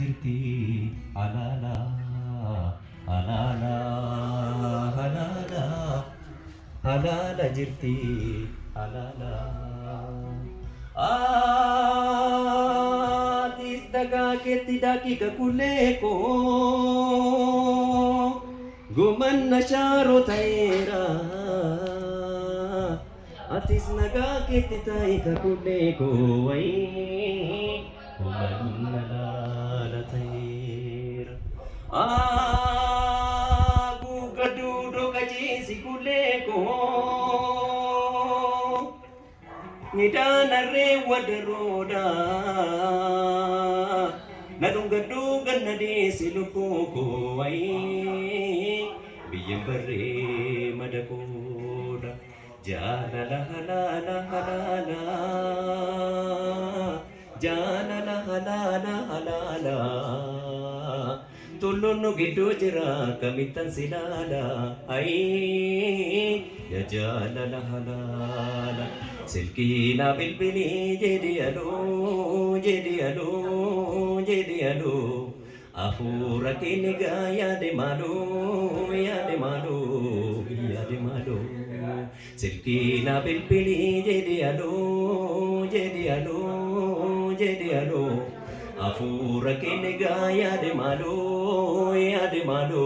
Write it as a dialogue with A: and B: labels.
A: jirti alala alala alala alala jirti alala atis daga ketti daki ka kuleko guman na sharo taira atis naga ketti tai ka kuleko ay guman na lala taira gugadudo ka jisi kuleko Nidana re wadaroda Nadungadugan na di silukuko ay Biyang bare madakoda Janala halala halala Janala halala halala Tulun no gido jira kamitan silala ay Ya janala halala Silkina bilbili jadi alo Afura kini gaya de malo ya de malo Silkina bilbili jadi alo Afura kini gaya de malo ya de malo